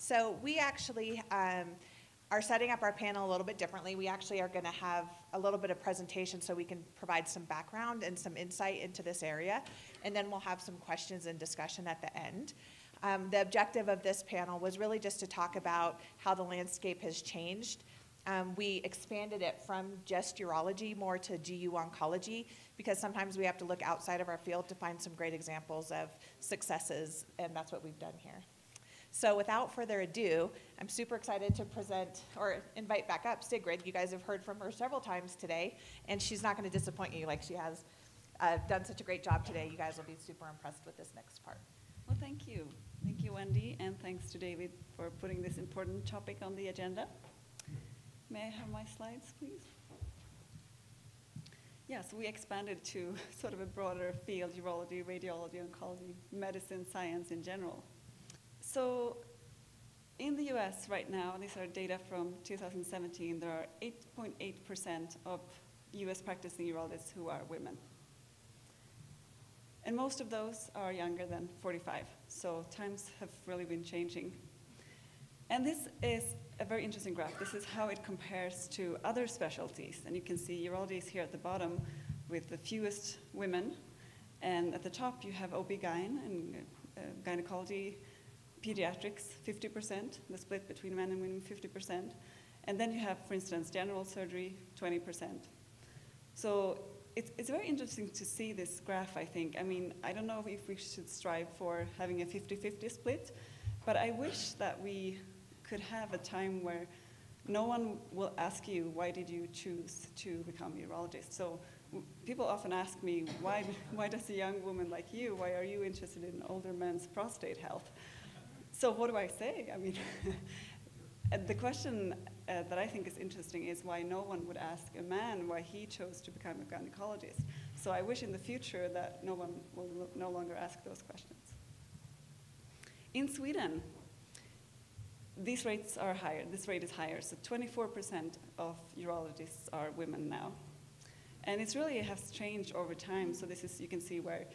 So we actually are setting up our panel a little bit differently. We actually are going to have a little bit of presentation so we can provide some background and some insight into this area, and then we'll have some questions and discussion at the end. The objective of this panel was really just to talk about how the landscape has changed. We expanded it from just urology more to GU oncology, because sometimes we have to look outside of our field to find some great examples of successes, and that's what we've done here. So without further ado, I'm super excited to present or invite back up Sigrid. You guys have heard from her several times today, and she's not going to disappoint you like she has done such a great job today. You guys will be super impressed with this next part. Well, thank you. Thank you, Wendy, and thanks to David for putting this important topic on the agenda. May I have my slides, please? Yes, we expanded to sort of a broader field, urology, radiology, oncology, medicine, science in general. So in the US right now, these are data from 2017, there are 8.8% of US practicing urologists who are women. And most of those are younger than 45, so times have really been changing. And this is a very interesting graph. This is how it compares to other specialties. And you can see urology is here at the bottom with the fewest women. And at the top, you have OB-GYN and gynecology, pediatrics, 50%, the split between men and women, 50%. And then you have, for instance, general surgery, 20%. So it's very interesting to see this graph, I think. I mean, I don't know if we should strive for having a 50-50 split, but I wish that we could have a time where no one will ask you, why did you choose to become a urologist? So people often ask me, why does a young woman like you, why are you interested in older men's prostate health? So what do I say? I mean, the question that I think is interesting is why no one would ask a man why he chose to become a gynecologist. So I wish in the future that no one will no longer ask those questions. In Sweden, these rates are higher. This rate is higher. So 24% of urologists are women now. And it really has changed over time. So this is, you can see where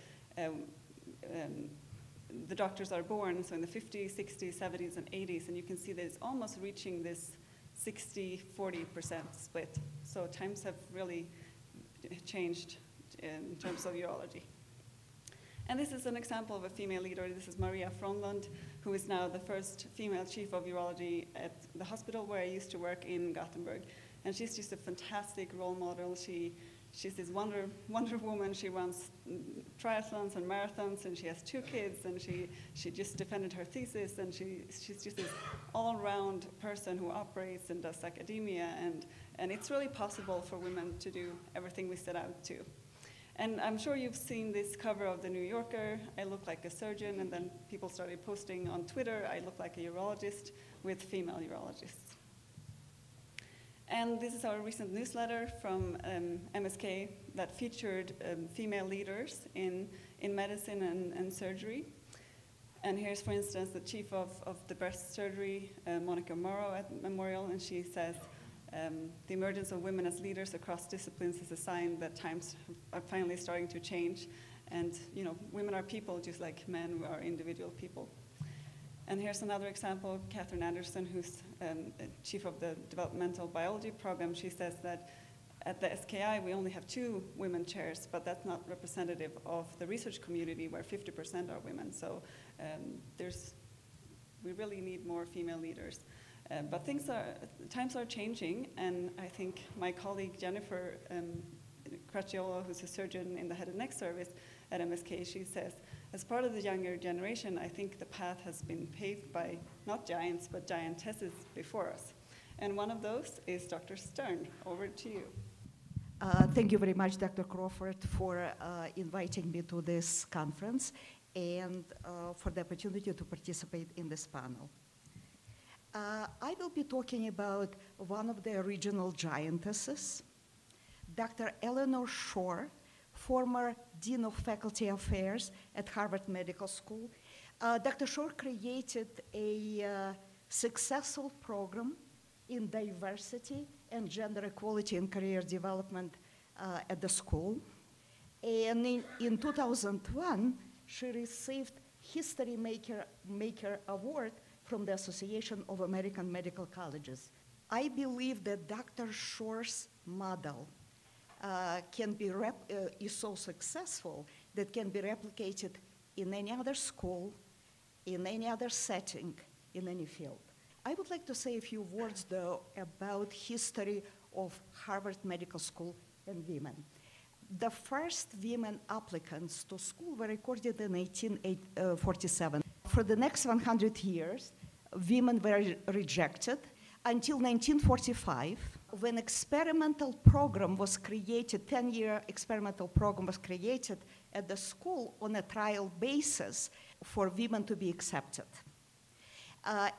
the doctors are born, so in the 50s, 60s, 70s, and 80s, and you can see that it's almost reaching this 60-40% split. So times have really changed in terms of urology. And this is an example of a female leader. This is Maria Fronlund, who is now the first female chief of urology at the hospital where I used to work in Gothenburg. And she's just a fantastic role model. She's this wonder woman. She runs triathlons and marathons, and she has 2 kids, and she just defended her thesis, and she's just this all-round person who operates and does academia, and it's really possible for women to do everything we set out to. And I'm sure you've seen this cover of the New Yorker. I look like a surgeon, and then people started posting on Twitter, I look like a urologist with female urologists. And this is our recent newsletter from MSK that featured female leaders in medicine and surgery. And here's, for instance, the chief of the breast surgery, Monica Morrow at Memorial, and she says, the emergence of women as leaders across disciplines is a sign that times are finally starting to change. And women are people just like men are individual people. And here's another example, Catherine Anderson, who's chief of the developmental biology program. She says that at the SKI, we only have 2 women chairs, but that's not representative of the research community where 50% are women. So we really need more female leaders. But times are changing, and I think my colleague Jennifer Cracciolo, who's a surgeon in the head and neck service at MSK, she says, as part of the younger generation, I think the path has been paved by not giants, but giantesses before us. And one of those is Dr. Shtern. Over to you. Thank you very much, Dr. Crawford, for inviting me to this conference and for the opportunity to participate in this panel. I will be talking about one of the original giantesses, Dr. Eleanor Shore, former Dean of Faculty Affairs at Harvard Medical School. Dr. Shore created a successful program in diversity and gender equality and career development at the school. And in 2001, she received History Maker Award from the Association of American Medical Colleges. I believe that Dr. Shore's model is so successful that can be replicated in any other school, in any other setting, in any field. I would like to say a few words, though, about history of Harvard Medical School and women. The first women applicants to school were recorded in 1847. For the next 100 years, women were rejected until 1945, when experimental program was created, 10-year experimental program was created at the school on a trial basis for women to be accepted.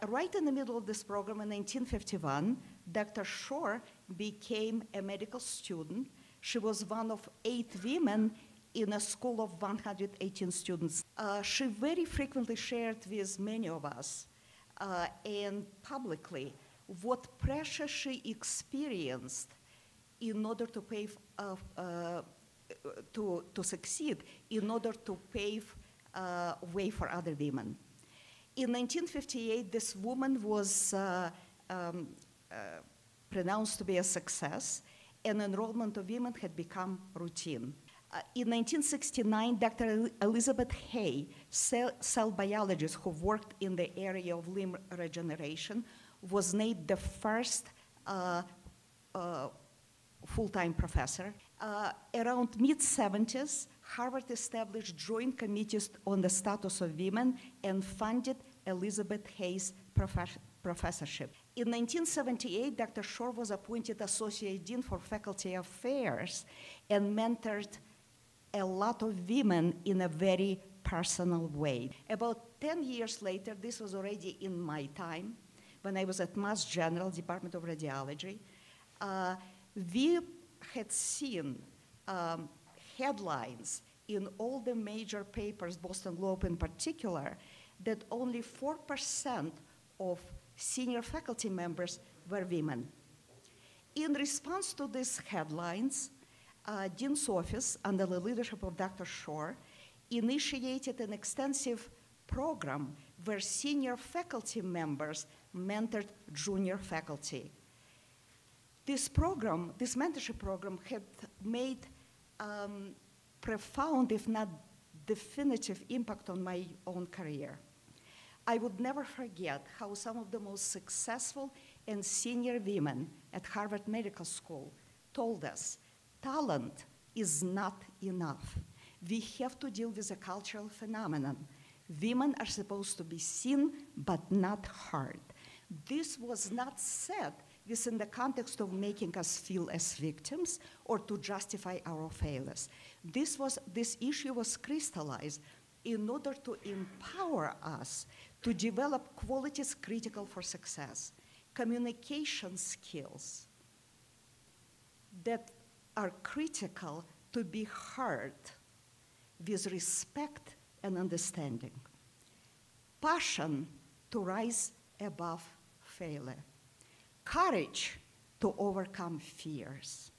Right in the middle of this program in 1951, Dr. Shore became a medical student. She was one of 8 women in a school of 118 students. She very frequently shared with many of us and publicly what pressure she experienced in order to pave, to succeed, in order to pave way for other women. In 1958, this woman was pronounced to be a success, and enrollment of women had become routine. In 1969, Dr. Elizabeth Hay, cell biologist who worked in the area of limb regeneration, was named the first full-time professor. Around mid-70s, Harvard established joint committees on the status of women and funded Elizabeth Hay's professorship. In 1978, Dr. Shore was appointed Associate Dean for Faculty Affairs and mentored a lot of women in a very personal way. About 10 years later, this was already in my time, when I was at Mass General, Department of Radiology, we had seen headlines in all the major papers, Boston Globe in particular, that only 4% of senior faculty members were women. In response to these headlines, Dean's office, under the leadership of Dr. Shore, initiated an extensive program where senior faculty members mentored junior faculty. This program, this mentorship program, had made profound, if not definitive, impact on my own career. I would never forget how some of the most successful and senior women at Harvard Medical School told us, talent is not enough. We have to deal with a cultural phenomenon. Women are supposed to be seen, but not heard. This was not said within the context of making us feel as victims or to justify our failures. This issue was crystallized in order to empower us to develop qualities critical for success, communication skills that are critical to be heard with respect and understanding, passion to rise above failure, courage to overcome fears,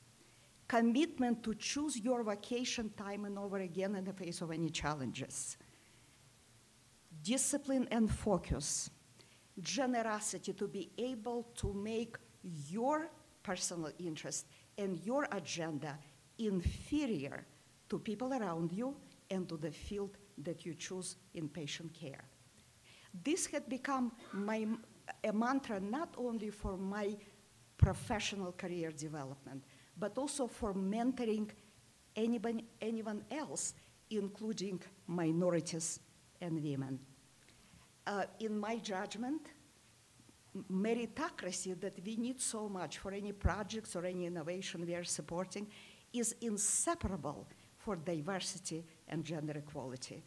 commitment to choose your vacation time and over again in the face of any challenges, discipline and focus, generosity to be able to make your personal interest and your agenda inferior to people around you and to the field that you choose in patient care. This had become a mantra not only for my professional career development, but also for mentoring anyone else, including minorities and women. In my judgment, meritocracy that we need so much for any projects or any innovation we are supporting is inseparable for diversity and gender equality.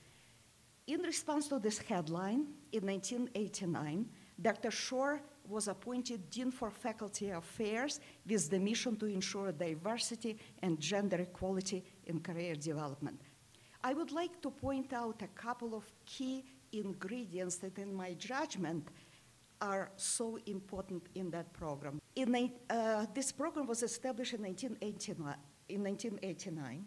In response to this headline, in 1989, Dr. Shore was appointed Dean for Faculty Affairs with the mission to ensure diversity and gender equality in career development. I would like to point out a couple of key ingredients that, in my judgment, are so important in that program. This program was established in 1989,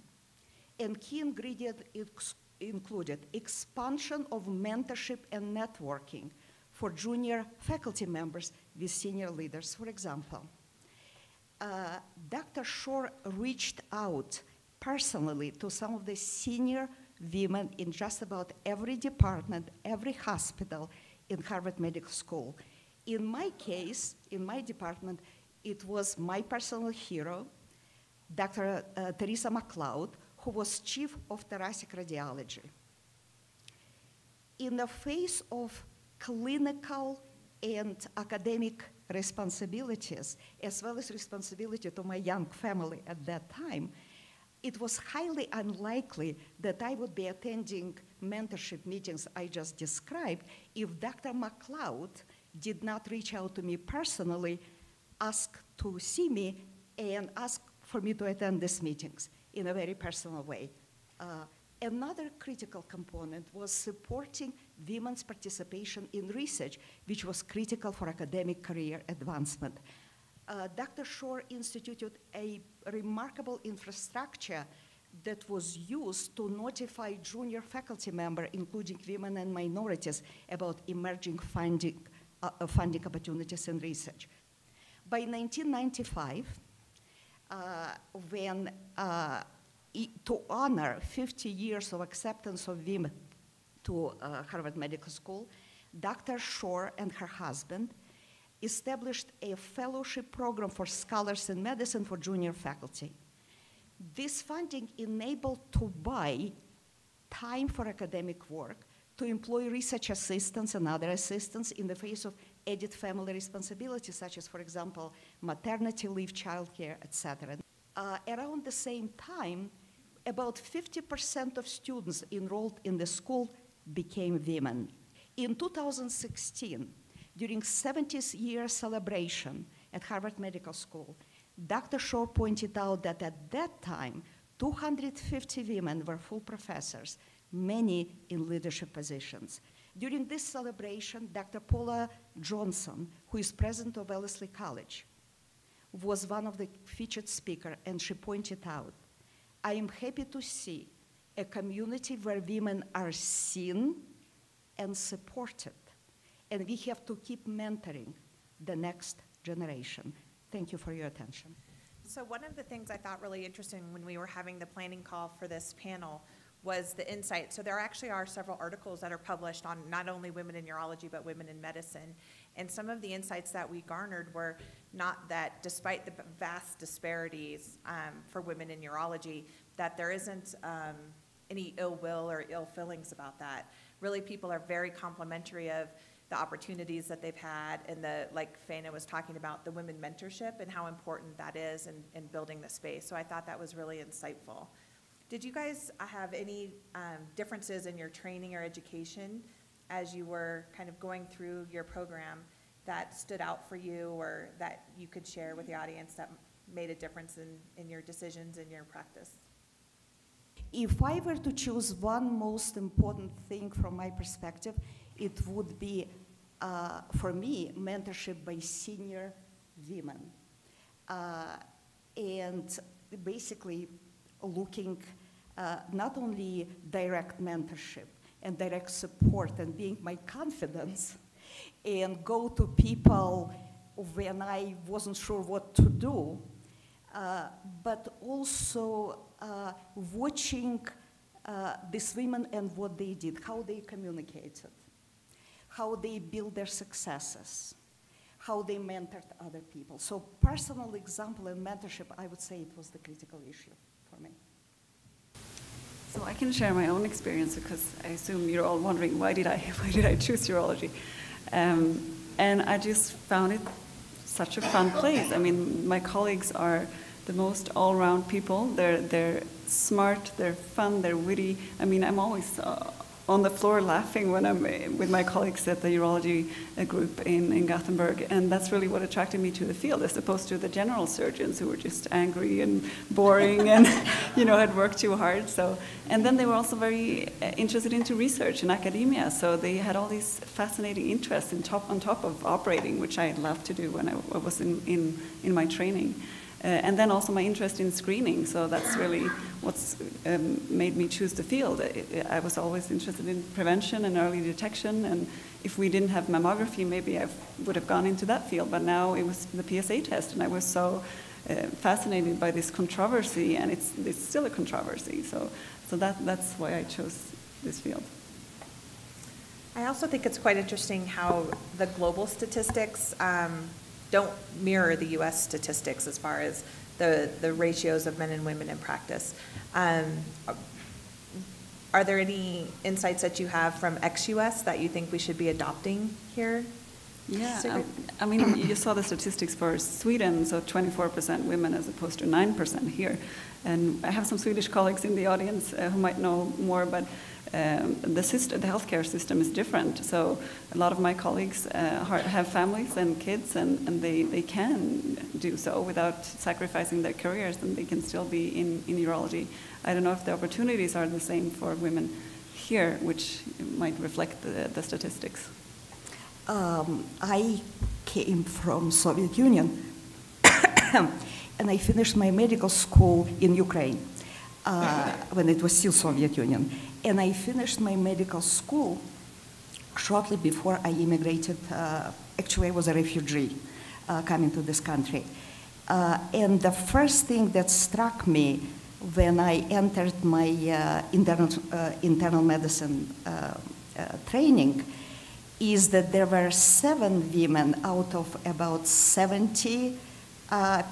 and key ingredients included expansion of mentorship and networking for junior faculty members with senior leaders. For example, Dr. Shore reached out personally to some of the senior women in just about every department, every hospital in Harvard Medical School. In my case, in my department, it was my personal hero, Dr. Teresa McLeod, who was chief of thoracic radiology. In the face of clinical and academic responsibilities, as well as responsibility to my young family at that time, it was highly unlikely that I would be attending mentorship meetings I just described if Dr. McLeod did not reach out to me personally, ask to see me, and ask for me to attend these meetings in a very personal way. Another critical component was supporting women's participation in research, which was critical for academic career advancement. Dr. Shore instituted a remarkable infrastructure that was used to notify junior faculty members, including women and minorities, about emerging funding opportunities in research. By 1995, when to honor 50 years of acceptance of women to Harvard Medical School, Dr. Shore and her husband established a fellowship program for scholars in medicine for junior faculty. This funding enabled to buy time for academic work, to employ research assistants and other assistants in the face of added family responsibilities, such as, for example, maternity leave, childcare, etc. Around the same time, about 50% of students enrolled in the school became women. In 2016, during 70th year celebration at Harvard Medical School, Dr. Shore pointed out that at that time, 250 women were full professors, many in leadership positions. During this celebration, Dr. Paula Johnson, who is president of Wellesley College, was one of the featured speakers, and she pointed out, I am happy to see a community where women are seen and supported, and we have to keep mentoring the next generation. Thank you for your attention. So one of the things I thought really interesting when we were having the planning call for this panel was the insight. So there actually are several articles that are published on not only women in urology, but women in medicine. And some of the insights that we garnered were not that despite the vast disparities for women in urology, that there isn't any ill will or ill feelings about that. Really, people are very complimentary of the opportunities that they've had, and the, like Faina was talking about, the women mentorship and how important that is in building the space. So I thought that was really insightful. Did you guys have any differences in your training or education as you were kind of going through your program that stood out for you, or that you could share with the audience that made a difference in your decisions and your practice? If I were to choose one most important thing from my perspective, it would be, for me, mentorship by senior women. And basically looking not only direct mentorship and direct support and being my confidence, and go to people when I wasn't sure what to do, but also watching these women and what they did, how they communicated, how they built their successes, how they mentored other people. So personal example and mentorship, I would say it was the critical issue for me. So I can share my own experience, because I assume you're all wondering, why did I choose urology? And I just found it such a fun place. I mean, my colleagues are the most all-round people. They're smart, they're fun, they're witty. I mean, I'm always on the floor laughing when I'm with my colleagues at the urology group in Gothenburg, and that's really what attracted me to the field, as opposed to the general surgeons who were just angry and boring and had worked too hard. So, and then they were also very interested into research and academia, so they had all these fascinating interests on top of operating, which I loved to do when I was in my training. And then also my interest in screening, so that's really what's made me choose the field. I was always interested in prevention and early detection, and if we didn't have mammography, maybe I would have gone into that field, but now it was the PSA test, and I was so fascinated by this controversy, and it's still a controversy, so that's why I chose this field. I also think it's quite interesting how the global statistics don't mirror the US statistics as far as the ratios of men and women in practice. Are there any insights that you have from ex-US that you think we should be adopting here? Yeah, I mean, you saw the statistics for Sweden, so 24% women as opposed to 9% here. And I have some Swedish colleagues in the audience who might know more, but the healthcare system is different. So a lot of my colleagues have families and kids, and they can do so without sacrificing their careers, and they can still be in urology. I don't know if the opportunities are the same for women here, which might reflect the statistics. I came from Soviet Union, and I finished my medical school in Ukraine when it was still Soviet Union. And I finished my medical school shortly before I immigrated. Actually, I was a refugee coming to this country. And the first thing that struck me when I entered my internal medicine training is that there were 7 women out of about 70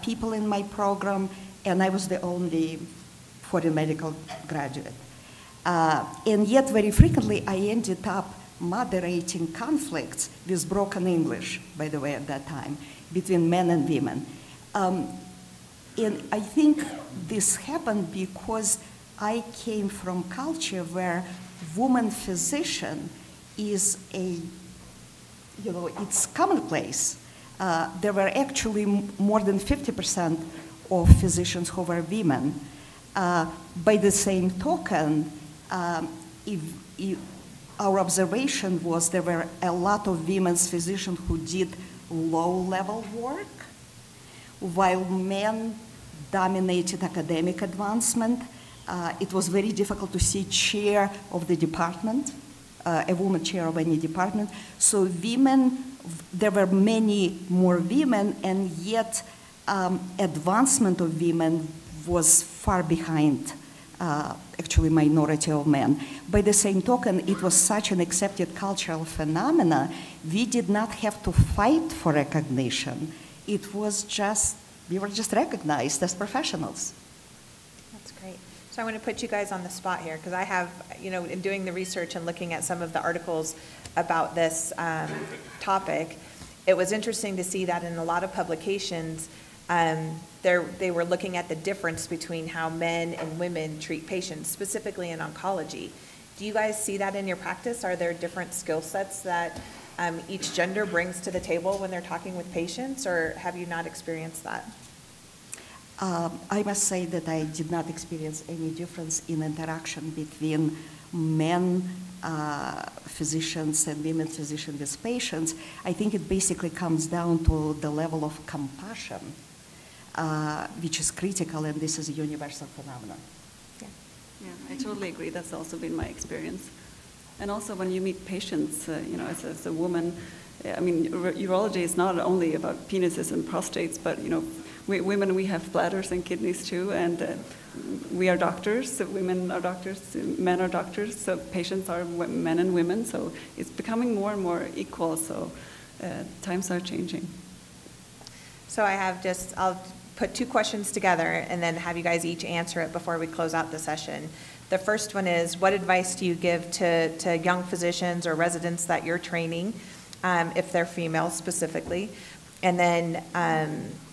people in my program, and I was the only foreign medical graduate. And yet, very frequently, I ended up moderating conflicts with broken English, by the way, at that time, between men and women. And I think this happened because I came from culture where woman physician is it's commonplace. There were actually more than 50% of physicians who were women. By the same token, our observation was there were a lot of women's physicians who did low-level work, while men dominated academic advancement. It was very difficult to see chair of the department, a woman chair of any department. So women, there were many more women, and yet advancement of women was far behind actually minority of men. By the same token, it was such an accepted cultural phenomena, we did not have to fight for recognition. It was just, we were just recognized as professionals. That's great. So I want to put you guys on the spot here, because I have, in doing the research and looking at some of the articles about this topic, it was interesting to see that in a lot of publications, they were looking at the difference between how men and women treat patients, specifically in oncology. Do you guys see that in your practice? Are there different skill sets that each gender brings to the table when they're talking with patients, or have you not experienced that? I must say that I did not experience any difference in interaction between men physicians and women physicians with patients. I think it basically comes down to the level of compassion, which is critical, and this is a universal phenomenon. Yeah, I totally agree. That's also been my experience. And also when you meet patients, as a woman, I mean, urology is not only about penises and prostates, but, women, we have bladders and kidneys too, and we are doctors, so women are doctors, men are doctors, so patients are men and women, so it's becoming more and more equal, so times are changing. So I'll put 2 questions together and then have you guys each answer it before we close out the session. The first one is, what advice do you give to young physicians or residents that you're training, if they're female specifically? And then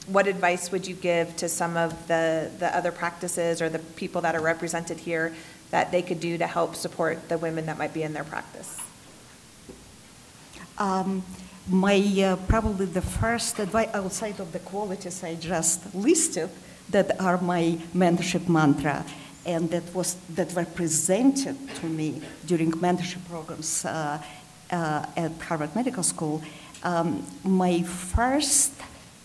what advice would you give to some of the other practices or the people that are represented here that they could do to help support the women that might be in their practice? Probably the first advice outside of the qualities I just listed that are my mentorship mantra and that were presented to me during mentorship programs at Harvard Medical School. My first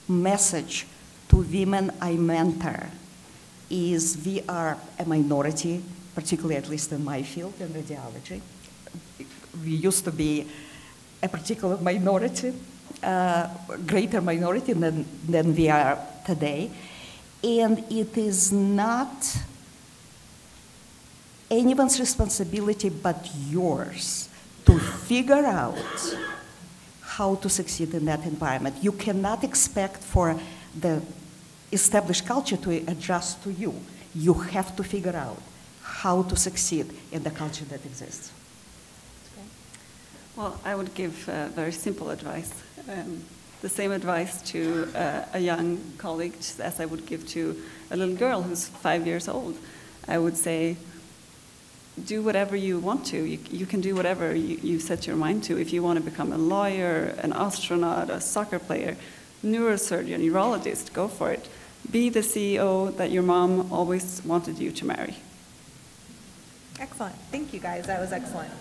message to women I mentor is we are a minority, particularly at least in my field, in radiology. We used to be a particular minority, greater minority than we are today. And it is not anyone's responsibility but yours to figure out how to succeed in that environment. You cannot expect for the established culture to adjust to you. You have to figure out how to succeed in the culture that exists. Well, I would give very simple advice. The same advice to a young colleague as I would give to a little girl who's 5 years old. I would say, do whatever you want to. You can do whatever you set your mind to. If you want to become a lawyer, an astronaut, a soccer player, neurosurgeon, urologist, go for it. Be the CEO that your mom always wanted you to marry. Excellent. Thank you, guys. That was excellent.